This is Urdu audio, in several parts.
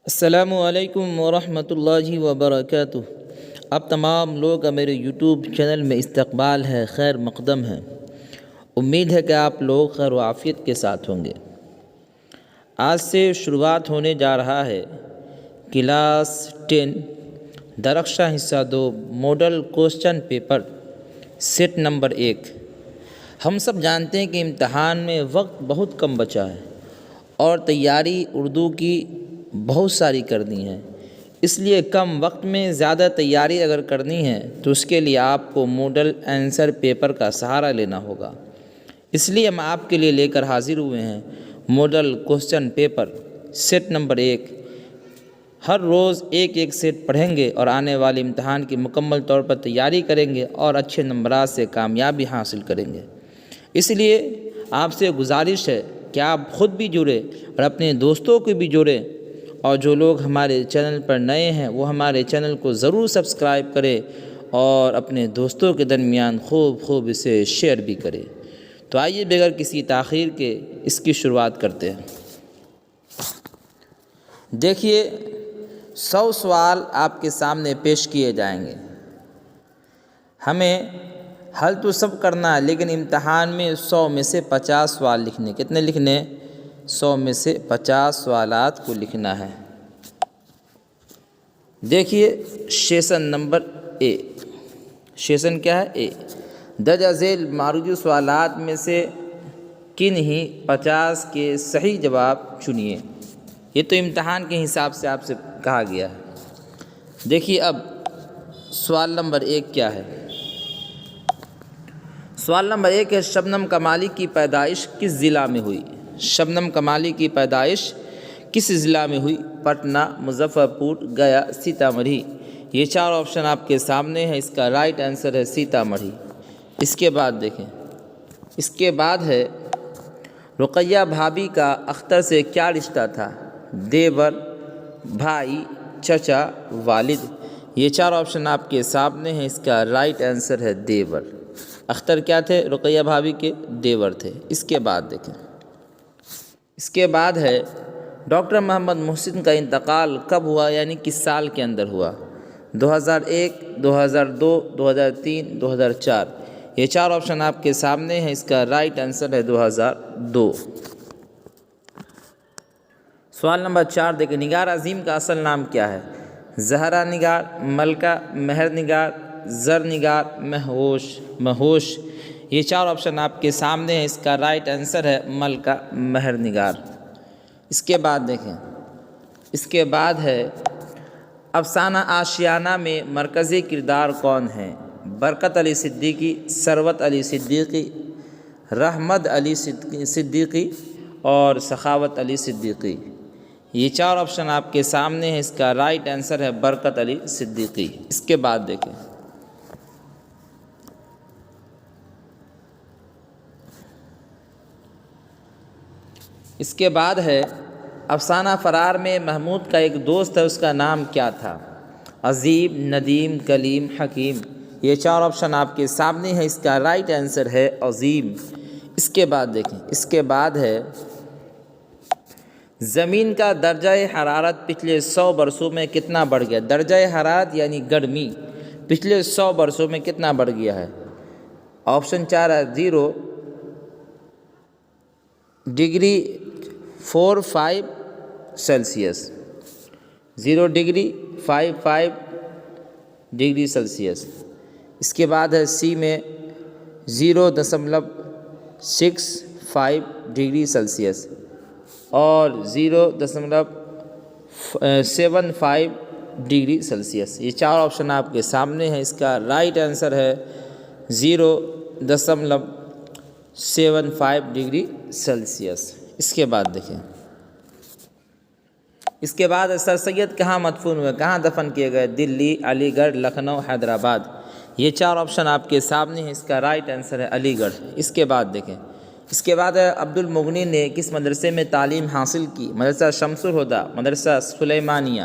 السلام علیکم ورحمۃ اللہ وبرکاتہ۔ اب تمام لوگ کا میرے یوٹیوب چینل میں استقبال ہے، خیر مقدم ہے۔ امید ہے کہ آپ لوگ خیر و عافیت کے ساتھ ہوں گے۔ آج سے شروعات ہونے جا رہا ہے کلاس 10 درخشاں حصہ 2 model question paper set number 1۔ ہم سب جانتے ہیں کہ امتحان میں وقت بہت کم بچا ہے اور تیاری اردو کی بہت ساری کرنی ہے، اس لیے کم وقت میں زیادہ تیاری اگر کرنی ہے تو اس کے لیے آپ کو ماڈل آنسر پیپر کا سہارا لینا ہوگا۔ اس لیے ہم آپ کے لیے لے کر حاضر ہوئے ہیں model question paper set number 1۔ ہر روز ایک ایک سیٹ پڑھیں گے اور آنے والے امتحان کی مکمل طور پر تیاری کریں گے اور اچھے نمبرات سے کامیابی حاصل کریں گے۔ اس لیے آپ سے گزارش ہے کہ آپ خود بھی جڑیں اور اپنے دوستوں کو بھی جوڑیں، اور جو لوگ ہمارے چینل پر نئے ہیں وہ ہمارے چینل کو ضرور سبسکرائب کریں اور اپنے دوستوں کے درمیان خوب اسے شیئر بھی کریں۔ تو آئیے بغیر کسی تاخیر کے اس کی شروعات کرتے ہیں۔ دیکھیے 100 سوال آپ کے سامنے پیش کیے جائیں گے۔ ہمیں حل تو سب کرنا ہے لیکن امتحان میں 100 میں سے 50 سوال لکھنے۔ کتنے لکھنے؟ 100 میں سے 50 سوالات کو لکھنا ہے۔ دیکھیے سیشن نمبر اے، سیشن کیا ہے؟ اے۔ درج ذیل معروض سوالات میں سے کن ہی 50 کے صحیح جواب چنیے۔ یہ تو امتحان کے حساب سے آپ سے کہا گیا ہے۔ دیکھیے اب سوال نمبر 1 کیا ہے؟ سوال نمبر 1 ہے شبنم کمالی کی پیدائش کس ضلع میں ہوئی؟ شبنم کمالی کی پیدائش کس ضلع میں ہوئی؟ پٹنہ، مظفر پور، گیا، سیتامڑھی۔ یہ 4 آپشن آپ کے سامنے ہے، اس کا رائٹ آنسر ہے سیتامڑھی۔ اس کے بعد دیکھیں، اس کے بعد ہے رقیہ بھابھی کا اختر سے کیا رشتہ تھا؟ دیور، بھائی، چچا، والد۔ یہ 4 آپشن آپ کے سامنے ہیں، اس کا رائٹ آنسر ہے دیور۔ اختر کیا تھے؟ رقیہ بھابھی کے دیور تھے۔ اس کے بعد دیکھیں، اس کے بعد ہے ڈاکٹر محمد محسن کا انتقال کب ہوا، یعنی کس سال کے اندر ہوا؟ 2001، 2002، 2003، 2004۔ یہ 4 آپشن آپ کے سامنے ہیں، اس کا رائٹ آنسر ہے 2002۔ سوال نمبر 4 دیکھیں، نگار عظیم کا اصل نام کیا ہے؟ زہرا نگار، ملکہ مہر نگار، زر نگار، مہوش۔ یہ 4 آپشن آپ کے سامنے ہیں، اس کا رائٹ آنسر ہے ملکہ مہر نگار۔ اس کے بعد دیکھیں، اس کے بعد ہے افسانہ آشیانہ میں مرکزی کردار کون ہیں؟ برکت علی صدیقی، ثروت علی صدیقی، رحمت علی صدیقی اور سخاوت علی صدیقی۔ یہ 4 آپشن آپ کے سامنے ہیں، اس کا رائٹ آنسر ہے برکت علی صدیقی۔ اس کے بعد دیکھیں، اس کے بعد ہے افسانہ فرار میں محمود کا ایک دوست ہے، اس کا نام کیا تھا؟ عظیم، ندیم، کلیم، حکیم۔ یہ 4 آپشن آپ کے سامنے ہیں، اس کا رائٹ آنسر ہے عظیم۔ اس کے بعد دیکھیں، اس کے بعد ہے زمین کا درجہ حرارت پچھلے 100 برسوں میں کتنا بڑھ گیا؟ درجہ حرارت یعنی گرمی پچھلے 100 برسوں میں کتنا بڑھ گیا ہے؟ آپشن 4 ہے 0 degree 45 Celsius, 0 degree 55 degree Celsius. اس کے بعد ہے سی میں 0.65 ڈگری سیلسیس اور 0.75 ڈگری سیلسیس۔ یہ 4 آپشن آپ کے سامنے ہیں، اس کا رائٹ آنسر ہے 0.75 ڈگری سیلسیس۔ اس کے بعد دیکھیں، اس کے بعد سر سید کہاں مدفون ہوئے، کہاں دفن کیے گئے؟ دلی، علی گڑھ، لکھنؤ، حیدرآباد۔ یہ 4 آپشن آپ کے سامنے ہیں، اس کا رائٹ آنسر ہے علی گڑھ۔ اس کے بعد دیکھیں، اس کے بعد عبد المغنی نے کس مدرسے میں تعلیم حاصل کی؟ مدرسہ شمس الہدیٰ، مدرسہ سلیمانیہ،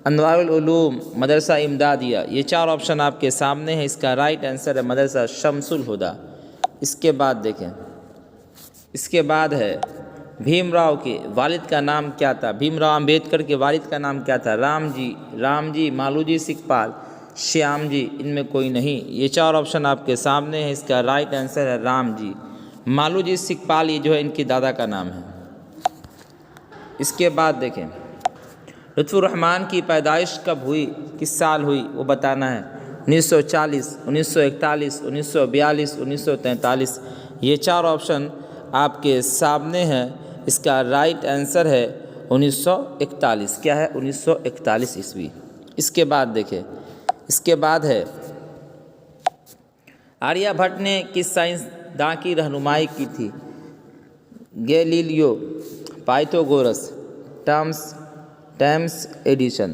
انوار العلوم، مدرسہ امدادیہ۔ یہ 4 آپشن آپ کے سامنے ہیں، اس کا رائٹ آنسر ہے مدرسہ شمس الہدیٰ۔ اس کے بعد دیکھیں، اس کے بعد ہے بھیم راؤ کے والد کا نام کیا تھا؟ بھیم راؤ امبیڈکر کے والد کا نام کیا تھا؟ رام جی مالوجی سکھپال، شیام جی، ان میں کوئی نہیں۔ یہ 4 آپشن آپ کے سامنے ہے، اس کا رائٹ آنسر ہے رام جی مالوجی سکھپال، یہ جو ہے ان کی دادا کا نام ہے۔ اس کے بعد دیکھیں لطف الرحمن کی پیدائش کب ہوئی، کس سال ہوئی، وہ بتانا ہے۔ 1940، 1941، 1942، 1943۔ یہ 4 آپشن آپ کے سامنے ہیں، اس کا رائٹ آنسر ہے 1941۔ کیا ہے؟ 1941 عیسوی۔ اس کے بعد دیکھیں، اس کے بعد ہے آریہ بھٹ نے کس سائنسداں کی رہنمائی کی تھی؟ Galileo, Pythagoras, Thomas Edison,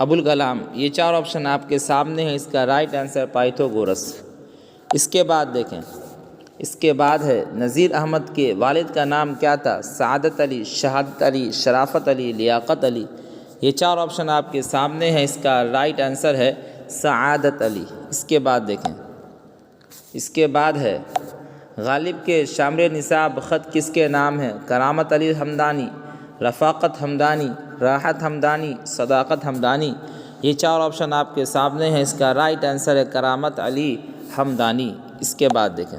Abul Kalam. یہ 4 آپشن آپ کے سامنے ہیں، اس کا رائٹ آنسر پائتھاگورس۔ اس کے بعد دیکھیں، اس کے بعد ہے نذیر احمد کے والد کا نام کیا تھا؟ سعادت علی، شہادت علی، شرافت علی، لیاقت علی۔ یہ 4 آپشن آپ کے سامنے ہیں، اس کا رائٹ آنسر ہے سعادت علی۔ اس کے بعد دیکھیں، اس کے بعد ہے غالب کے شامل نصاب خط کس کے نام ہے؟ کرامت علی ہمدانی، رفاقت ہمدانی، راحت ہمدانی، صداقت ہمدانی۔ یہ 4 آپشن آپ کے سامنے ہیں، اس کا رائٹ آنسر ہے کرامت علی ہمدانی۔ اس کے بعد دیکھیں،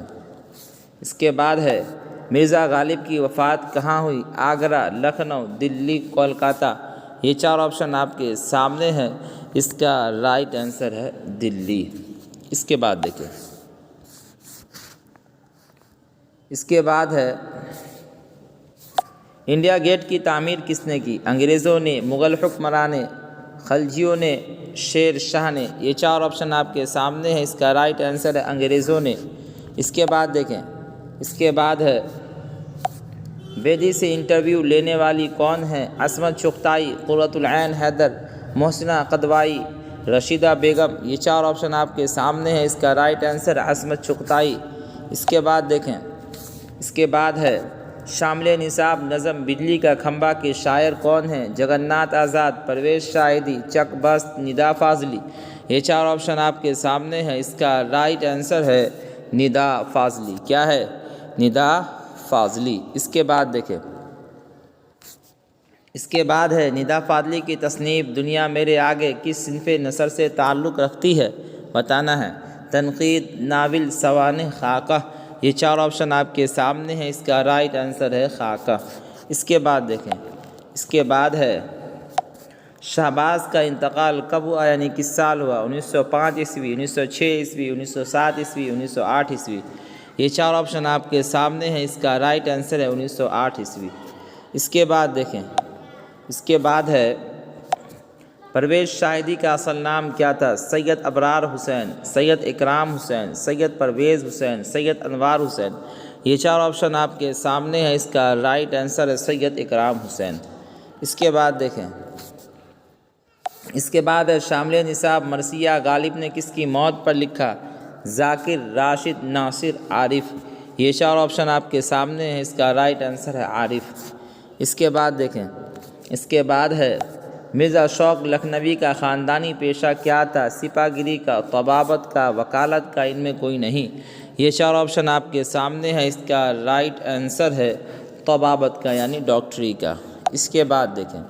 اس کے بعد ہے مرزا غالب کی وفات کہاں ہوئی؟ آگرہ، لکھنؤ، دلی، کولکاتہ۔ یہ 4 آپشن آپ کے سامنے ہیں، اس کا رائٹ آنسر ہے دلی۔ اس کے بعد دیکھیں، اس کے بعد ہے انڈیا گیٹ کی تعمیر کس نے کی؟ انگریزوں نے، مغل حکمراں نے، خلجیوں نے، شیر شاہ نے۔ یہ 4 آپشن آپ کے سامنے ہیں، اس کا رائٹ آنسر ہے انگریزوں نے۔ اس کے بعد دیکھیں، اس کے بعد ہے بیدی سے انٹرویو لینے والی کون ہے؟ عصمت چغتائی، قرۃ العین حیدر، محسنہ قدوائی، رشیدہ بیگم۔ یہ 4 آپشن آپ کے سامنے ہیں، اس کا رائٹ آنسر عصمت چغتائی۔ اس کے بعد دیکھیں، اس کے بعد ہے شامل نصاب نظم بجلی کا کھمبا کے شاعر کون ہیں؟ جگناتھ آزاد، پرویز شاہدی، چک بست، ندا فاضلی۔ یہ 4 آپشن آپ کے سامنے ہیں، اس کا رائٹ آنسر ہے ندا فاضلی۔ کیا ہے؟ ندا فاضلی۔ اس کے بعد دیکھیں، اس کے بعد ہے ندا فاضلی کی تصنیف دنیا میرے آگے کس صنف نثر سے تعلق رکھتی ہے؟ بتانا ہے۔ تنقید، ناول، سوانح، خاکہ۔ یہ 4 آپشن آپ کے سامنے ہیں، اس کا رائٹ آنسر ہے خاکہ۔ اس کے بعد دیکھیں، اس کے بعد ہے شہباز کا انتقال کب ہوا، یعنی کس سال ہوا؟ 1905 عیسوی، 1906 عیسوی، 1907 عیسوی، 1908 عیسوی۔ یہ 4 آپشن آپ کے سامنے ہیں، اس کا رائٹ آنسر ہے 1908 عیسوی۔ اس کے بعد دیکھیں، اس کے بعد ہے پرویز شاہدی کا اصل نام کیا تھا؟ سید ابرار حسین، سید اکرام حسین، سید پرویز حسین، سید انوار حسین۔ یہ 4 آپشن آپ کے سامنے ہیں، اس کا رائٹ آنسر ہے سید اکرام حسین۔ اس کے بعد دیکھیں، اس کے بعد ہے شامل نصاب مرثیہ غالب نے کس کی موت پر لکھا؟ ذاکر، راشد، ناصر، عارف۔ یہ 4 آپشن آپ کے سامنے ہیں، اس کا رائٹ آنسر ہے عارف۔ اس کے بعد دیکھیں، اس کے بعد ہے مرزا شوق لکھنوی کا خاندانی پیشہ کیا تھا؟ سپاہ گیری کا، طبابت کا، وکالت کا، ان میں کوئی نہیں۔ یہ 4 آپشن آپ کے سامنے ہیں، اس کا رائٹ آنسر ہے طبابت کا، یعنی ڈاکٹری کا۔ اس کے بعد دیکھیں،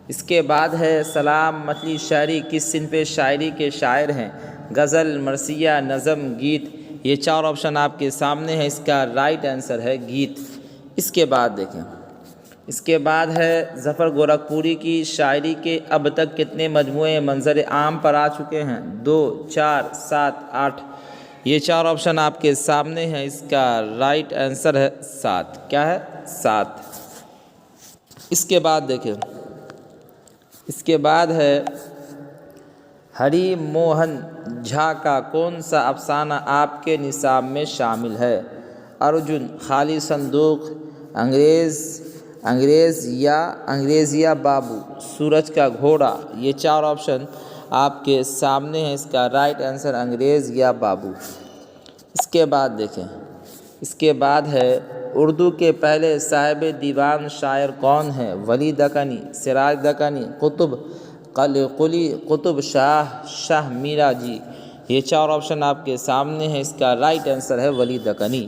اس کے بعد ہے سلام مچھلی شاعری کس صنف شاعری کے شاعر ہیں؟ غزل، مرثیہ، نظم، گیت۔ یہ 4 آپشن آپ کے سامنے ہیں، اس کا رائٹ آنسر ہے گیت۔ اس کے بعد دیکھیں، اس کے بعد ہے ظفر گورکھپوری کی شاعری کے اب تک کتنے مجموعے منظر عام پر آ چکے ہیں؟ 2، 4، 7، 8۔ یہ 4 آپشن آپ کے سامنے ہیں، اس کا رائٹ آنسر ہے 7۔ کیا ہے؟ 7۔ اس کے بعد دیکھیں، اس کے بعد ہے ہری موہن جھا کا کون سا افسانہ آپ کے نصاب میں شامل ہے؟ ارجن، خالی صندوق، انگریزیا بابو، سورج کا گھوڑا۔ یہ 4 آپشن آپ کے سامنے ہیں، اس کا رائٹ آنسر انگریز یا بابو۔ اس کے بعد دیکھیں، اس کے بعد ہے اردو کے پہلے صاحب دیوان شاعر کون ہیں؟ ولی دکنی، سراج دکنی، قطب قلی، قطب شاہ میرا جی۔ یہ 4 آپشن آپ کے سامنے ہیں، اس کا رائٹ آنسر ہے ولی دکنی۔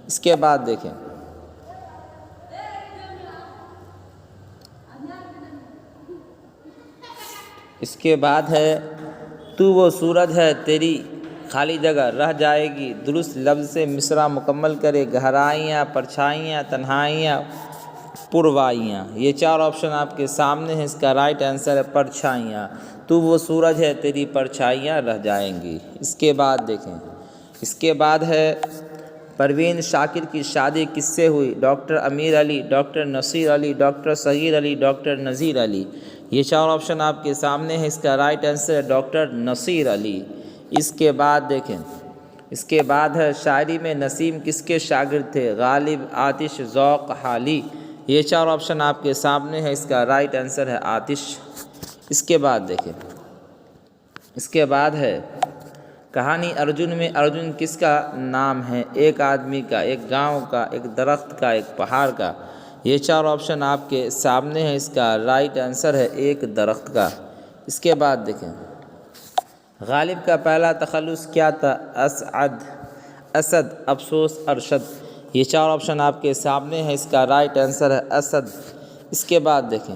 اس کے بعد دیکھیں، اس کے بعد ہے تو وہ سورج ہے تیری خالی جگہ رہ جائے گی، درست لفظ سے مصرع مکمل کرے، گہرائیاں، پرچھائیاں، تنہائیاں، پروائیاں۔ یہ 4 آپشن آپ کے سامنے ہیں، اس کا رائٹ آنسر ہے پرچھائیاں۔ تو وہ سورج ہے تیری پرچھائیاں رہ جائیں گی۔ اس کے بعد دیکھیں، اس کے بعد ہے پروین شاکر کی شادی کس سے ہوئی؟ ڈاکٹر امیر علی، ڈاکٹر نصیر علی، ڈاکٹر صغیر علی، ڈاکٹر نذیر علی۔ یہ 4 آپشن آپ کے سامنے ہیں، اس کا رائٹ آنسر ہے ڈاکٹر نصیر علی۔ اس کے بعد دیکھیں، اس کے بعد ہے شاعری میں نسیم کس کے شاگرد تھے؟ غالب، آتش، ذوق، حالی۔ یہ 4 آپشن آپ کے سامنے ہیں، اس کا رائٹ آنسر ہے آتش۔ اس کے بعد دیکھیں، اس کے بعد ہے کہانی ارجن میں ارجن کس کا نام ہے؟ ایک آدمی کا، ایک گاؤں کا، ایک درخت کا، ایک پہاڑ کا۔ یہ 4 آپشن آپ کے سامنے ہیں، اس کا رائٹ آنسر ہے ایک درخت کا۔ اس کے بعد دیکھیں، غالب کا پہلا تخلص کیا تھا؟ اسعد، اسد، افسوس، ارشد۔ یہ 4 آپشن آپ کے سامنے ہیں، اس کا رائٹ آنسر ہے اسد۔ اس کے بعد دیکھیں،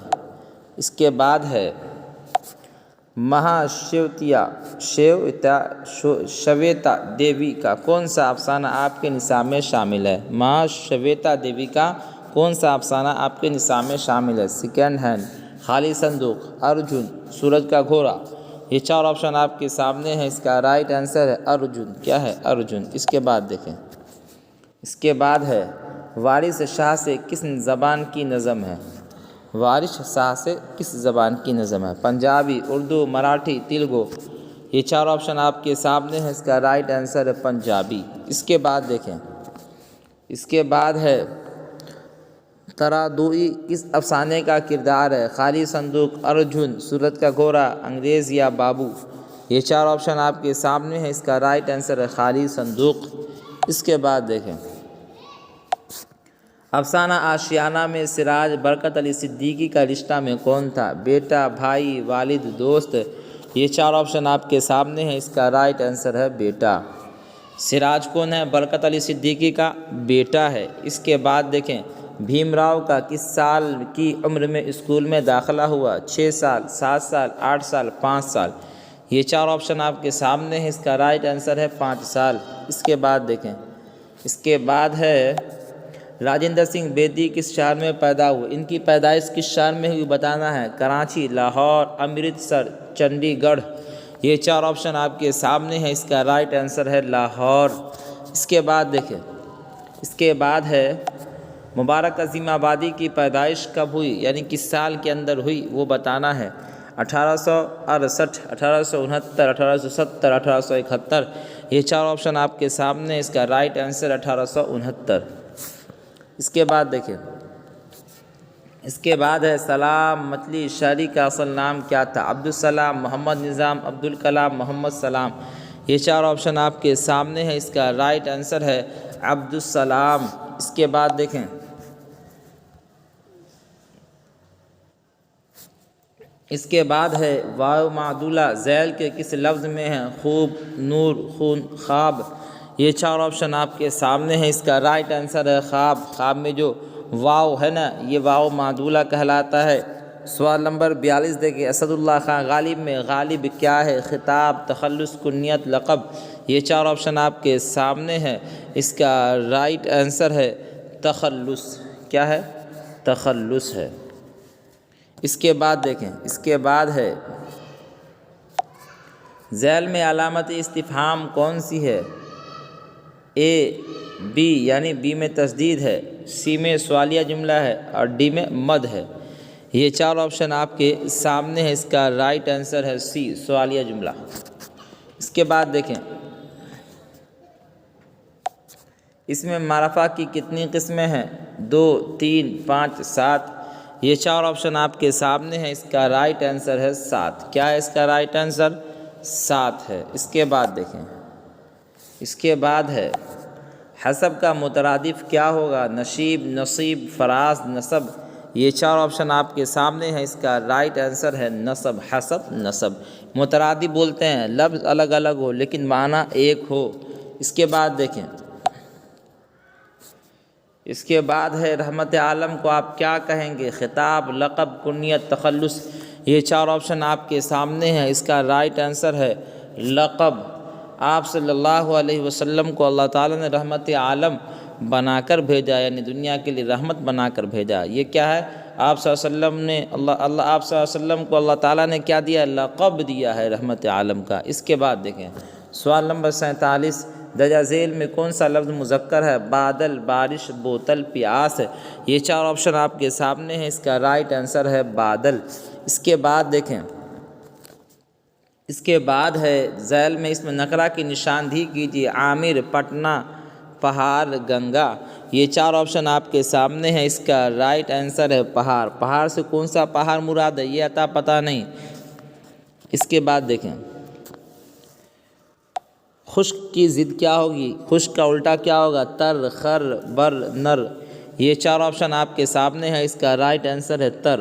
اس کے بعد ہے شویتا دیوی کا کون سا افسانہ آپ کے نصاب میں شامل ہے؟ شویتا دیوی کا کون سا افسانہ آپ کے نصاب میں شامل ہے؟ سیکنڈ ہینڈ، خالی صندوق، ارجن، سورج کا گھوڑا۔ یہ 4 آپشن آپ کے سامنے ہیں، اس کا رائٹ آنسر ہے ارجن۔ کیا ہے؟ ارجن۔ اس کے بعد دیکھیں، اس کے بعد ہے وارث شاہ سے کس زبان کی نظم ہے؟ وارث شاہ سے کس زبان کی نظم ہے؟ پنجابی، اردو، مراٹھی، تیلگو۔ یہ 4 آپشن آپ کے سامنے ہیں، اس کا رائٹ آنسر ہے پنجابی۔ اس کے بعد دیکھیں، اس کے بعد ہے ترادوئی کس افسانے کا کردار ہے؟ خالی صندوق، ارجن، سورج کا گھوڑا، انگریز یا بابو۔ یہ 4 آپشن آپ کے سامنے ہیں، اس کا رائٹ آنسر ہے خالی صندوق۔ اس کے بعد دیکھیں، افسانہ آشیانہ میں سراج برکت علی صدیقی کا رشتہ میں کون تھا؟ بیٹا، بھائی، والد، دوست۔ یہ 4 آپشن آپ کے سامنے ہیں، اس کا رائٹ آنسر ہے بیٹا۔ سراج کون ہے؟ برکت علی صدیقی کا بیٹا ہے۔ اس کے بعد دیکھیں، بھیم راؤ کا کس سال کی عمر میں اسکول میں داخلہ ہوا؟ 6 سال، 7 سال، 8 سال، 5 سال۔ یہ 4 آپشن آپ کے سامنے ہیں، اس کا رائٹ آنسر ہے 5 سال۔ اس کے بعد دیکھیں، اس کے بعد ہے راجندر سنگھ بیدی کس شہر میں پیدا ہوئے؟ ان کی پیدائش کس شہر میں ہوئی بتانا ہے۔ کراچی، لاہور، امرتسر، چنڈی گڑھ۔ یہ 4 آپشن آپ کے سامنے ہیں، اس کا رائٹ آنسر ہے لاہور۔ اس کے بعد دیکھیں، اس کے بعد ہے مبارک عظیم آبادی کی پیدائش کب ہوئی؟ یعنی کس سال کے اندر ہوئی وہ بتانا ہے۔ 1868، 1869، 1870، 1871۔ یہ 4 آپشن آپ کے سامنے، اس کا رائٹ آنسر 1869۔ اس کے بعد دیکھیں، اس کے بعد ہے سلام مچلی شہری کا اصل نام کیا تھا؟ عبدالسلام، محمد نظام، عبدالکلام، محمد سلام۔ یہ 4 آپشن آپ کے سامنے ہیں، اس کا رائٹ آنسر ہے عبدالسلام۔ اس کے بعد دیکھیں، اس کے بعد ہے واو معدولہ ذیل کے کس لفظ میں ہے؟ خوب، نور، خون، خواب۔ یہ 4 آپشن آپ کے سامنے ہیں، اس کا رائٹ آنسر ہے خواب۔ خواب میں جو واو ہے نا، یہ واو معدولہ کہلاتا ہے۔ سوال نمبر 42 دیکھیں، اسد اللہ خان غالب میں غالب کیا ہے؟ خطاب، تخلص، کنیت، لقب۔ یہ 4 آپشن آپ کے سامنے ہے، اس کا رائٹ آنسر ہے تخلص۔ کیا ہے؟ تخلص ہے۔ اس کے بعد دیکھیں، اس کے بعد ہے ذیل میں علامت استفہام کون سی ہے؟ اے، بی، یعنی بی میں تشدید ہے، سی میں سوالیہ جملہ ہے، اور ڈی میں مد ہے۔ یہ 4 آپشن آپ کے سامنے ہے، اس کا رائٹ آنسر ہے سی، سوالیہ جملہ۔ اس کے بعد دیکھیں، اس میں معرفہ کی کتنی قسمیں ہیں؟ 2، 3، 5، 7۔ یہ 4 آپشن آپ کے سامنے ہیں، اس کا رائٹ آنسر ہے 7۔ کیا ہے اس کا رائٹ آنسر؟ 7 ہے۔ اس کے بعد دیکھیں، اس کے بعد ہے حسب کا مترادف کیا ہوگا؟ نشیب، نصیب، فراز، نسب۔ یہ 4 آپشن آپ کے سامنے ہیں، اس کا رائٹ آنسر ہے نسب، حسب، نسب۔ مترادف بولتے ہیں لفظ الگ الگ ہو لیکن معنی ایک ہو۔ اس کے بعد دیکھیں، اس کے بعد ہے رحمت عالم کو آپ کیا کہیں گے؟ خطاب، لقب، کنیت، تخلص۔ یہ چار آپشن آپ کے سامنے ہیں، اس کا رائٹ آنسر ہے لقب۔ آپ صلی اللہ علیہ وسلم کو اللہ تعالیٰ نے رحمت عالم بنا کر بھیجا، یعنی دنیا کے لیے رحمت بنا کر بھیجا۔ یہ کیا ہے؟ آپ صلی اللہ علیہ وسلم نے آپ صلی اللہ علیہ وسلم کو اللہ تعالیٰ نے کیا دیا؟ لقب دیا ہے رحمت عالم کا۔ اس کے بعد دیکھیں سوال نمبر 47، درجہ ذیل میں کون سا لفظ مذکر ہے؟ بادل، بارش، بوتل، پیاس۔ یہ چار آپشن آپ کے سامنے ہیں، اس کا رائٹ آنسر ہے بادل۔ اس کے بعد دیکھیں، اس کے بعد ہے ذیل میں اس میں نکرہ کی نشاندہی کیجیے۔ عامر، پٹنہ، پہاڑ، گنگا۔ یہ چار آپشن آپ کے سامنے ہیں، اس کا رائٹ آنسر ہے پہاڑ۔ پہاڑ سے کون سا پہاڑ مراد ہے یہ عطا پتہ نہیں۔ اس کے بعد دیکھیں خشک کی ضد کیا ہوگی؟ خشک کا الٹا کیا ہوگا؟ تر، خر، بر، نر۔ یہ چار آپشن آپ کے سامنے ہیں، اس کا رائٹ آنسر ہے تر۔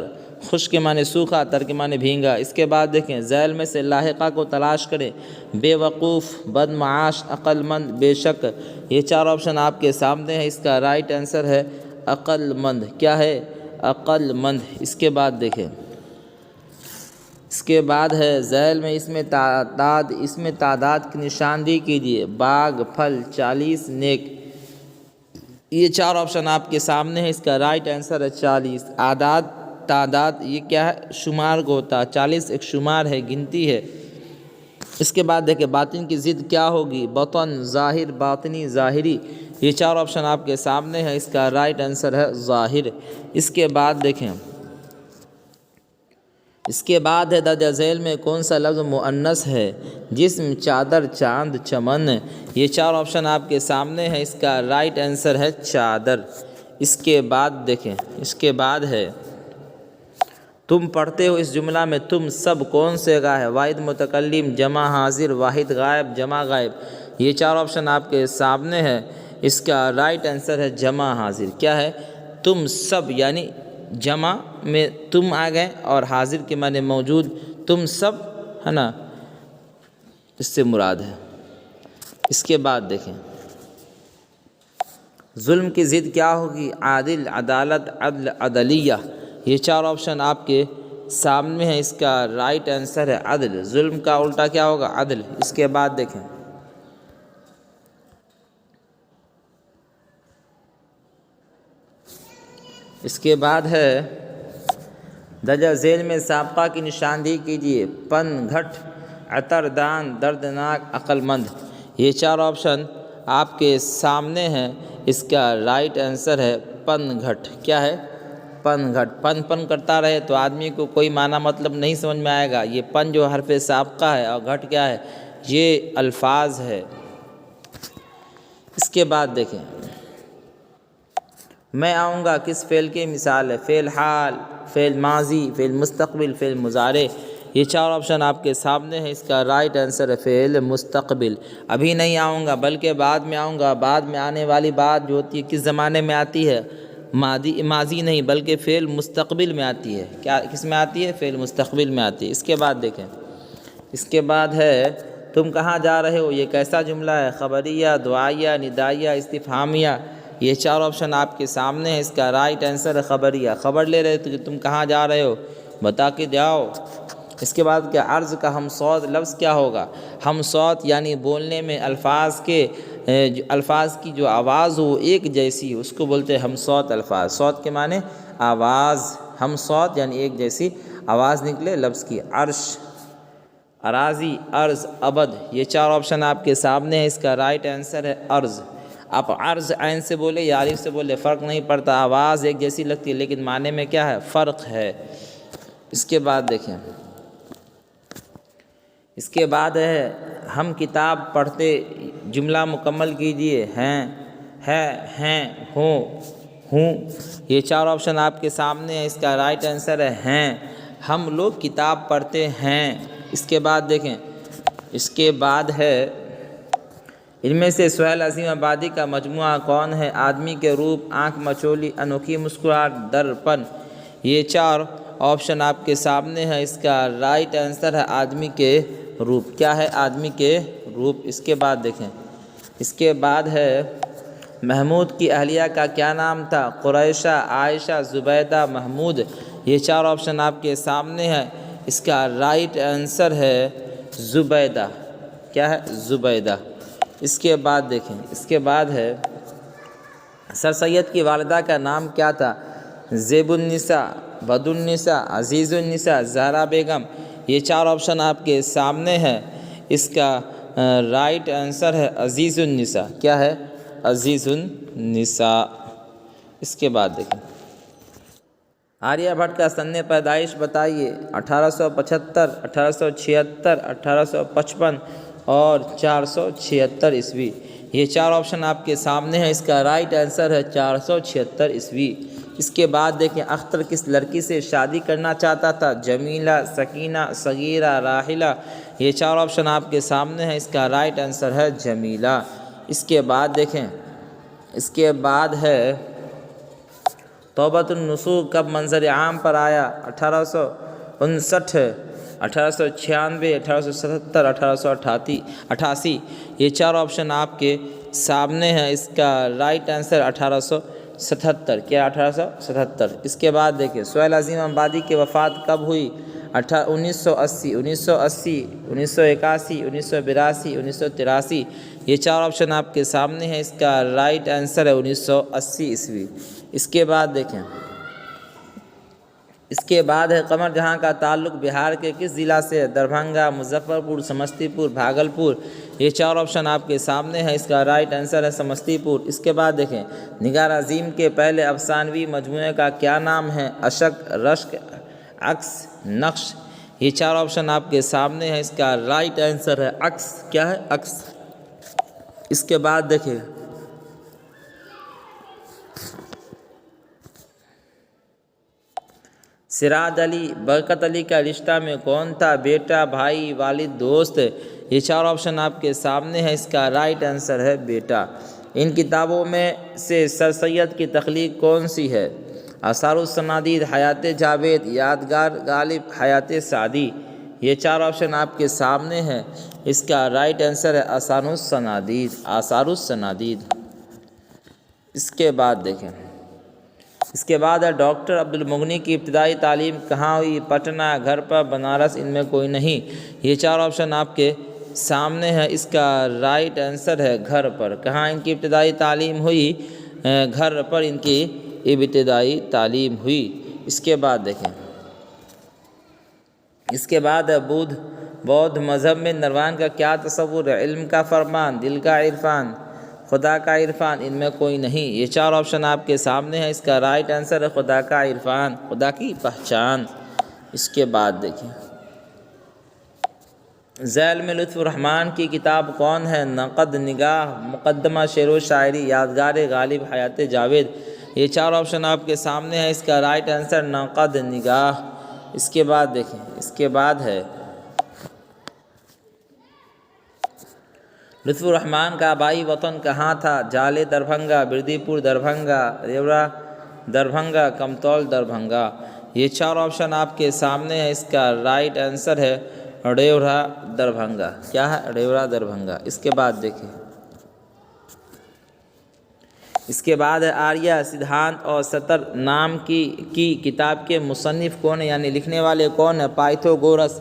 خشک کے معنی سوکھا، تر کے معنی بھینگا۔ اس کے بعد دیکھیں ذیل میں سے لاحقہ کو تلاش کریں۔ بے وقوف، بدمعاش، عقل مند، بے شک۔ یہ چار آپشن آپ کے سامنے ہیں، اس کا رائٹ آنسر ہے عقل مند۔ کیا ہے؟ عقل مند۔ اس کے بعد دیکھیں، اس کے بعد ہے ذیل میں اس میں تعداد کی نشاندہی کیجیے۔ باغ، پھل، 40، نیک۔ یہ چار آپشن آپ کے سامنے ہیں، اس کا رائٹ آنسر ہے 40۔ تعداد یہ کیا ہے؟ شمار کو ہوتا ہے، 40 ایک شمار ہے، گنتی ہے۔ اس کے بعد دیکھیں باطن کی ضد کیا ہوگی؟ بطن، ظاہر، باطنی، ظاہری۔ یہ چار آپشن آپ کے سامنے ہیں، اس کا رائٹ آنسر ہے ظاہر۔ اس کے بعد دیکھیں، اس کے بعد ہے درجہ ذیل میں کون سا لفظ مؤنث ہے؟ جسم، چادر، چاند، چمن۔ یہ چار آپشن آپ کے سامنے ہیں، اس کا رائٹ آنسر ہے چادر۔ اس کے بعد دیکھیں، اس کے بعد ہے تم پڑھتے ہو اس جملہ میں تم سب کون سے گا ہے؟ واحد متکلم، جمع حاضر، واحد غائب، جمع غائب۔ یہ چار آپشن آپ کے سامنے ہے، اس کا رائٹ آنسر ہے جمع حاضر۔ کیا ہے؟ تم سب، یعنی جمع میں تم آ گئے اور حاضر کے معنی موجود، تم سب ہے نا، اس سے مراد ہے۔ اس کے بعد دیکھیں ظلم کی ضد کیا ہوگی؟ عادل، عدالت، عدل، عدلیہ۔ یہ چار آپشن آپ کے سامنے ہیں، اس کا رائٹ آنسر ہے عدل۔ ظلم کا الٹا کیا ہوگا؟ عدل۔ اس کے بعد دیکھیں، اس کے بعد ہے درجہ ذیل میں سابقہ کی نشاندہی کیجیے۔ پن گھٹ، عطر دان، دردناک، عقل مند۔ یہ چار آپشن آپ کے سامنے ہیں، اس کا رائٹ آنسر ہے پن گھٹ۔ کیا ہے؟ پن گھٹ۔ پن کرتا رہے تو آدمی کو کوئی معنی مطلب نہیں سمجھ میں آئے گا۔ یہ پن جو حرف سابقہ ہے اور گھٹ کیا ہے؟ یہ الفاظ ہے۔ اس کے بعد دیکھیں میں آؤں گا کس فعل کی مثال ہے؟ فعل حال، فعل ماضی، فعل مستقبل، فعل مضارع۔ یہ چار آپشن آپ کے سامنے ہیں، اس کا رائٹ آنسر ہے فعل مستقبل۔ ابھی نہیں آؤں گا بلکہ بعد میں آؤں گا۔ بعد میں آنے والی بات جو ہوتی ہے کس زمانے میں آتی ہے؟ ماضی نہیں بلکہ فعل مستقبل میں آتی ہے۔ کیا کس میں آتی ہے؟ فعل مستقبل میں آتی ہے۔ اس کے بعد دیکھیں، اس کے بعد ہے تم کہاں جا رہے ہو؟ یہ کیسا جملہ ہے؟ خبریہ، دعائیہ، ندائیہ، استفہامیہ۔ یہ چار آپشن آپ کے سامنے ہیں، اس کا رائٹ آنسر ہے خبریہ۔ خبر لے رہے تو کہ تم کہاں جا رہے ہو، بتا کے جاؤ۔ اس کے بعد کیا عرض کا ہم صوت لفظ کیا ہوگا؟ ہم صوت یعنی بولنے میں الفاظ کی جو آواز ہو ایک جیسی، اس کو بولتے ہیں ہم صوت الفاظ۔ صوت کے معنی آواز، ہم صوت یعنی ایک جیسی آواز نکلے لفظ کی۔ عرش، اراضی، ارض، ابد۔ یہ چار آپشن آپ کے سامنے ہیں، اس کا رائٹ آنسر ہے ارض۔ آپ عرض عین سے بولے یا الف سے بولے فرق نہیں پڑتا، آواز ایک جیسی لگتی ہے لیکن معنی میں کیا ہے؟ فرق ہے۔ اس کے بعد دیکھیں، اس کے بعد ہے ہم کتاب پڑھتے، جملہ مکمل کیجئے۔ ہیں، ہیں، ہوں۔ یہ چار آپشن آپ کے سامنے ہیں، اس کا رائٹ آنسر ہے ہیں۔ ہم لوگ کتاب پڑھتے ہیں۔ اس کے بعد دیکھیں، اس کے بعد ہے ان میں سے سہیل عظیم آبادی کا مجموعہ کون ہے؟ آدمی کے روپ، آنکھ مچولی، انوکھی مسکراہٹ، درپن۔ یہ چار آپشن آپ کے سامنے ہے، اس کا رائٹ آنسر ہے آدمی کے روپ۔ کیا ہے؟ آدمی کے روپ۔ اس کے بعد دیکھیں، اس کے بعد ہے محمود کی اہلیہ کا کیا نام تھا؟ قریشہ، عائشہ، زبیدہ، محمود۔ یہ چار آپشن آپ کے سامنے ہے، اس کا رائٹ آنسر ہے زبیدہ۔ کیا ہے؟ زبیدہ۔ اس کے بعد دیکھیں، اس کے بعد ہے سر سید کی والدہ کا نام کیا تھا؟ زیب النساء، بد النساء، عزیز النساء، زہرا بیگم۔ یہ چار آپشن آپ کے سامنے ہیں، اس کا رائٹ آنسر ہے عزیز النساء۔ کیا ہے؟ عزیز النساء۔ اس کے بعد دیکھیں، آریہ بھٹ کا سن پیدائش بتائیے۔ 1875، 1876، 1855 اور 476 عیسوی۔ یہ چار آپشن آپ کے سامنے ہیں، اس کا رائٹ آنسر ہے 476 عیسوی۔ اس کے بعد دیکھیں، اختر کس لڑکی سے شادی کرنا چاہتا تھا؟ جمیلہ، سکینہ، صغیرہ، راحلہ۔ یہ چار آپشن آپ کے سامنے ہیں، اس کا رائٹ آنسر ہے جمیلہ۔ اس کے بعد دیکھیں، اس کے بعد ہے توبۃ النصوح کب منظر عام پر آیا؟ 1859، 1896، 1877، 1888۔ یہ چار آپشن آپ کے سامنے ہیں، اس کا رائٹ آنسر 1877۔ کیا؟ 1877۔ اس کے بعد دیکھیں، سہیل عظیم آبادی کی وفات کب ہوئی؟ 1980، 1981، 1982، 1983۔ یہ چار آپشن آپ کے سامنے ہیں، اس کا رائٹ آنسر ہے 1980 عیسوی۔ اس کے بعد دیکھیں، اس کے بعد ہے قمر جہاں کا تعلق بہار کے کس ضلع سے ہے؟ دربھنگہ، مظفر پور، سمستی پور، بھاگلپور۔ یہ چار آپشن آپ کے سامنے ہیں، اس کا رائٹ آنسر ہے سمستی پور۔ اس کے بعد دیکھیں، نگار عظیم کے پہلے افسانوی مجموعے کا کیا نام ہے؟ اشک، رشک، عکس، نقش۔ یہ چار آپشن آپ کے سامنے ہیں، اس کا رائٹ آنسر ہے عکس۔ کیا ہے؟ عکس۔ اس کے بعد دیکھیں، سراج علی، برکت علی کا رشتہ میں کون تھا؟ بیٹا، بھائی، والد، دوست۔ یہ چار آپشن آپ کے سامنے ہیں، اس کا رائٹ آنسر ہے بیٹا۔ ان کتابوں میں سے سر سید کی تخلیق کون سی ہے؟ آثار الصنادید، حیات جاوید، یادگار غالب، حیات سعدی۔ یہ چار آپشن آپ کے سامنے ہیں، اس کا رائٹ آنسر ہے آثار الصنادید، آثار الصنادید۔ اس کے بعد دیکھیں، اس کے بعد ہے ڈاکٹر عبد المغنی کی ابتدائی تعلیم کہاں ہوئی؟ پٹنہ، گھر پر، بنارس، ان میں کوئی نہیں۔ یہ چار آپشن آپ کے سامنے ہے، اس کا رائٹ آنسر ہے گھر پر۔ کہاں ان کی ابتدائی تعلیم ہوئی؟ گھر پر ان کی ابتدائی تعلیم ہوئی۔ اس کے بعد دیکھیں، اس کے بعد ہے بودھ مذہب میں نروان کا کیا تصور ہے؟ علم کا فرمان، دل کا عرفان، خدا کا عرفان، ان میں کوئی نہیں۔ یہ چار آپشن آپ کے سامنے ہیں، اس کا رائٹ آنسر ہے خدا کا عرفان، خدا کی پہچان۔ اس کے بعد دیکھیں، ذیل میں لطف الرحمن کی کتاب کون ہے؟ نقد، نگاہ، مقدمہ، شعر و شاعری، یادگار غالب، حیات جاوید۔ یہ چار آپشن آپ کے سامنے ہیں، اس کا رائٹ آنسر نقد، نگاہ۔ اس کے بعد دیکھیں، اس کے بعد ہے لطف الرحمن کا آبائی وطن کہاں تھا؟ جالے، دربھنگہ، بردی پور، دربھنگہ، ریورا، دربھنگہ، کمتول، دربھنگہ۔ یہ چار آپشن آپ کے سامنے ہیں، اس کا رائٹ آنسر ہے ریورا، دربھنگہ۔ کیا ہے؟ ریورا، دربھنگہ۔ اس کے بعد دیکھیں، اس کے بعد ہے آریہ سدھانت اور ستر نام کی کتاب کے مصنف کون ہیں، یعنی لکھنے والے کون ہیں؟ پائتھوگورس،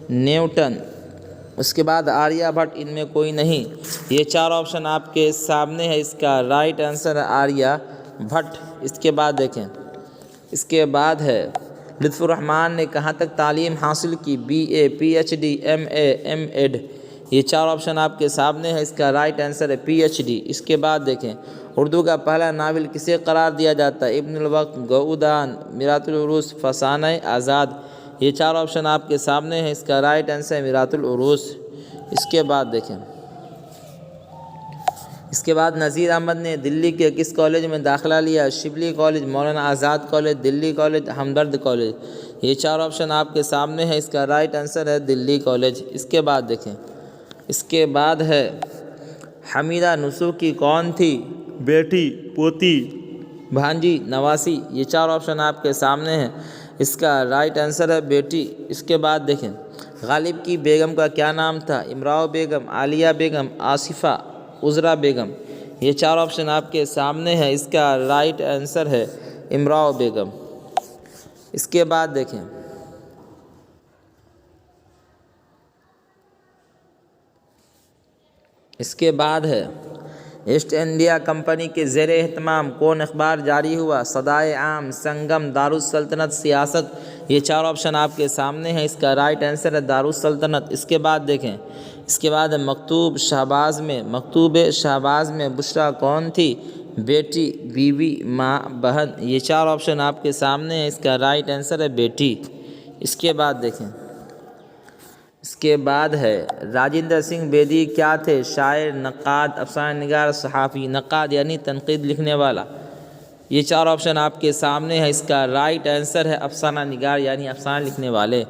نیوٹن۔ اس کے بعد آریہ بھٹ، ان میں کوئی نہیں۔ یہ چار آپشن آپ کے سامنے ہے، اس کا رائٹ آنسر ہے آریہ بھٹ۔ اس کے بعد دیکھیں، اس کے بعد ہے لطف الرحمن نے کہاں تک تعلیم حاصل کی؟ BA، PhD، MA، MEd۔ یہ چار آپشن آپ کے سامنے ہے، اس کا رائٹ آنسر ہے PhD۔ اس کے بعد دیکھیں، اردو کا پہلا ناول کسے قرار دیا جاتا ہے؟ ابن الوقت، گؤدان، میرات العروس، فسانہ آزاد۔ یہ چار آپشن آپ کے سامنے ہیں، اس کا رائٹ آنسر ہے میرات العروس۔ اس کے بعد دیکھیں، اس کے بعد نذیر احمد نے دلی کے کس کالج میں داخلہ لیا؟ شبلی کالج، مولانا آزاد کالج، دلی کالج، ہمدرد کالج۔ یہ چار آپشن آپ کے سامنے ہے، اس کا رائٹ آنسر ہے دلی کالج۔ اس کے بعد دیکھیں، اس کے بعد ہے حمیدہ نصوح کی کون تھی؟ بیٹی، پوتی، بھانجی، نواسی۔ یہ چار آپشن آپ کے سامنے ہیں، اس کا رائٹ آنسر ہے بیٹی۔ اس کے بعد دیکھیں، غالب کی بیگم کا کیا نام تھا؟ امراؤ بیگم، عالیہ بیگم، آصفہ، عذرا بیگم۔ یہ چار آپشن آپ کے سامنے ہیں، اس کا رائٹ آنسر ہے امراؤ بیگم۔ اس کے بعد دیکھیں، اس کے بعد ہے ایسٹ انڈیا کمپنی کے زیر اہتمام کون اخبار جاری ہوا؟ صدائے عام، سنگم، دارالسلطنت، سیاست۔ یہ 4 آپشن آپ کے سامنے ہیں، اس کا رائٹ آنسر ہے دارالسلطنت۔ اس کے بعد دیکھیں، اس کے بعد ہے مکتوب شہباز میں بشریٰ کون تھی؟ بیٹی، بیوی، ماں، بہن۔ یہ 4 آپشن آپ کے سامنے ہیں، اس کا رائٹ آنسر ہے بیٹی۔ اس کے بعد دیکھیں، اس کے بعد ہے راجندر سنگھ بیدی کیا تھے؟ شاعر، نقاد، افسانہ نگار، صحافی۔ نقاد یعنی تنقید لکھنے والا۔ یہ 4 آپشن آپ کے سامنے ہے، اس کا رائٹ آنسر ہے افسانہ نگار یعنی افسانہ لکھنے والے۔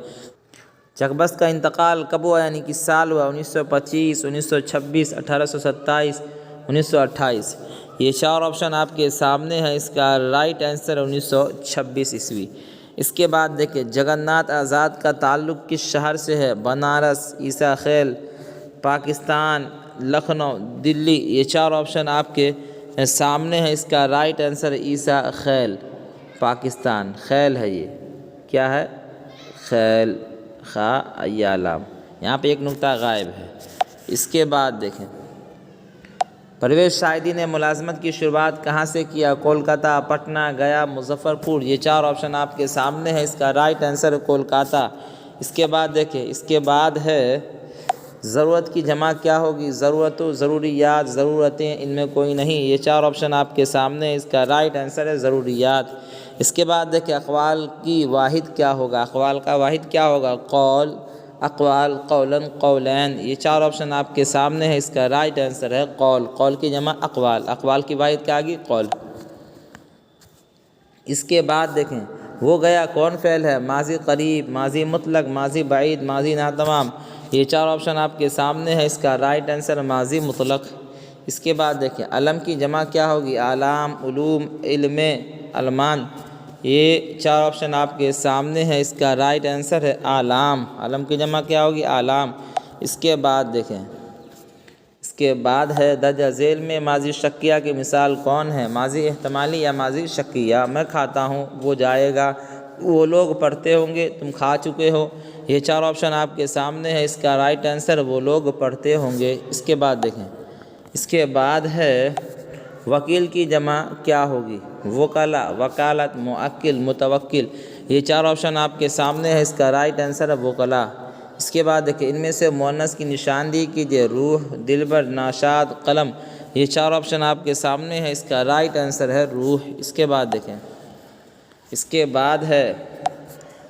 چکبست کا انتقال کب ہوا یعنی کس سال ہوا؟ 1925، 1926، 1827، 1928۔ یہ 4 آپشن آپ کے سامنے ہے، اس کا رائٹ آنسر ہے 1926 عیسوی۔ اس کے بعد دیکھیں، جگن ناتھ آزاد کا تعلق کس شہر سے ہے؟ بنارس، عیسیٰ خیل، پاکستان، لکھنؤ، دلی۔ یہ 4 آپشن آپ کے سامنے ہے، اس کا رائٹ آنسر ہے عیسیٰ خیل، پاکستان۔ خیل ہے، یہ کیا ہے؟ خیل، خا یا لام، یہاں پہ ایک نقطہ غائب ہے۔ اس کے بعد دیکھیں، پرویز شاہدی نے ملازمت کی شروعات کہاں سے کیا؟ کولکاتہ، پٹنہ، گیا، مظفر پور۔ یہ 4 آپشن آپ کے سامنے ہے، اس کا رائٹ آنسر ہے کولکاتہ۔ اس کے بعد دیکھیں، اس کے بعد ہے ضرورت کی جمع کیا ہوگی؟ ضرورت، ضروریات، ضرورتیں، ان میں کوئی نہیں۔ یہ 4 آپشن آپ کے سامنے ہے، اس کا رائٹ آنسر ہے ضروریات۔ اس کے بعد دیکھیں، اقوال کی واحد کیا ہوگا؟ اقوال کا واحد کیا ہوگا؟ قول، اقوال، قولاً، قولین۔ یہ 4 آپشن آپ کے سامنے ہے، اس کا رائٹ آنسر ہے قول۔ قول کی جمع اقوال، اقوال کی واحد کیا آگی؟ قول۔ اس کے بعد دیکھیں، وہ گیا کون فعل ہے؟ ماضی قریب، ماضی مطلق، ماضی بعید، ماضی ناتمام۔ یہ 4 آپشن آپ کے سامنے ہے، اس کا رائٹ آنسر ماضی مطلق۔ اس کے بعد دیکھیں، علم کی جمع کیا ہوگی؟ اعلام، علوم، علم، علمان۔ یہ 4 آپشن آپ کے سامنے ہے، اس کا رائٹ آنسر ہے اعلام۔ علم کی جمع کیا ہوگی؟ اعلام۔ اس کے بعد دیکھیں، اس کے بعد ہے درجہ ذیل میں ماضی شکیہ کی مثال کون ہے؟ ماضی احتمالی یا ماضی شکیہ؟ میں کھاتا ہوں، وہ جائے گا، وہ لوگ پڑھتے ہوں گے، تم کھا چکے ہو۔ یہ 4 آپشن آپ کے سامنے ہے، اس کا رائٹ آنسر وہ لوگ پڑھتے ہوں گے۔ اس کے بعد دیکھیں، اس کے بعد ہے وکیل کی جمع کیا ہوگی؟ وکلا، وکالت، موکل، متوکل۔ یہ 4 آپشن آپ کے سامنے ہے، اس کا رائٹ آنسر ہے وکلا۔ اس کے بعد دیکھیں، ان میں سے مؤنث کی نشاندہی کیجیے۔ روح، دلبر، ناشاد، قلم۔ یہ 4 آپشن آپ کے سامنے ہے، اس کا رائٹ آنسر ہے روح۔ اس کے بعد دیکھیں، اس کے بعد ہے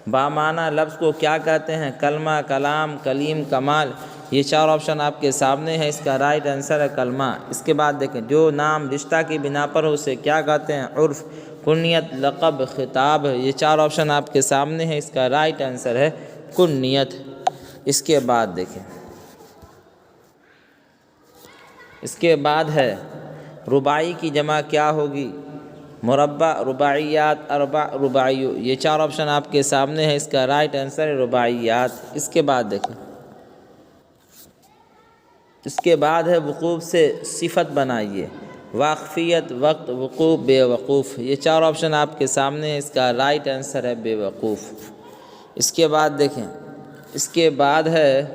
بامعنی لفظ کو کیا کہتے ہیں؟ کلمہ، کلام، کلیم، کمال۔ یہ 4 آپشن آپ کے سامنے ہے، اس کا رائٹ آنسر ہے کلمہ۔ اس کے بعد دیکھیں، جو نام رشتہ کی بنا پر ہو اسے کیا کہتے ہیں؟ عرف، کنیت، لقب، خطاب۔ یہ 4 آپشن آپ کے سامنے ہے، اس کا رائٹ آنسر ہے کنیت۔ اس کے بعد دیکھیں، اس کے بعد ہے رباعی کی جمع کیا ہوگی؟ مربع، رباعیات، اربع، رباعیو۔ یہ 4 آپشن آپ کے سامنے ہے، اس کا رائٹ آنسر ہے رباعیات۔ اس کے بعد دیکھیں، اس کے بعد ہے وقوف سے صفت بنائیے۔ واقفیت، وقت، وقوف، بے وقوف۔ یہ 4 آپشن آپ کے سامنے ہے، اس کا رائٹ آنسر ہے بے وقوف۔ اس کے بعد دیکھیں، اس کے بعد ہے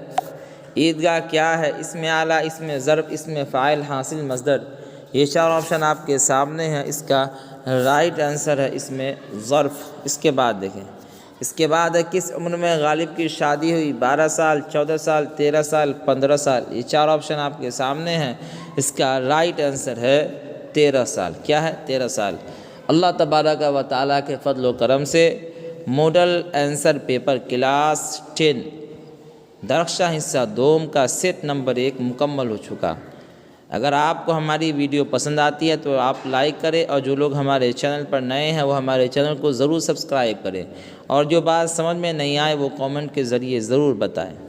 عیدگاہ کیا ہے؟ اسم اعلیٰ، اسم ظرف، اسم فاعل، حاصل، مصدر۔ یہ 4 آپشن آپ کے سامنے ہیں، اس کا رائٹ آنسر ہے اسم ظرف۔ اس کے بعد دیکھیں، اس کے بعد ہے کس عمر میں غالب کی شادی ہوئی؟ 12 سال، 14 سال، 13 سال، 15 سال۔ یہ 4 آپشن آپ کے سامنے ہیں، اس کا رائٹ آنسر ہے 13 سال۔ کیا ہے؟ 13 سال۔ اللہ تبارک و تعالیٰ کے فضل و کرم سے ماڈل آنسر پیپر کلاس 10 درخشاں حصہ دوم کا سیٹ نمبر 1 مکمل ہو چکا۔ اگر آپ کو ہماری ویڈیو پسند آتی ہے تو آپ لائک کریں، اور جو لوگ ہمارے چینل پر نئے ہیں وہ ہمارے چینل کو ضرور سبسکرائب کریں، اور جو بات سمجھ میں نہیں آئے وہ کامنٹ کے ذریعے ضرور بتائیں۔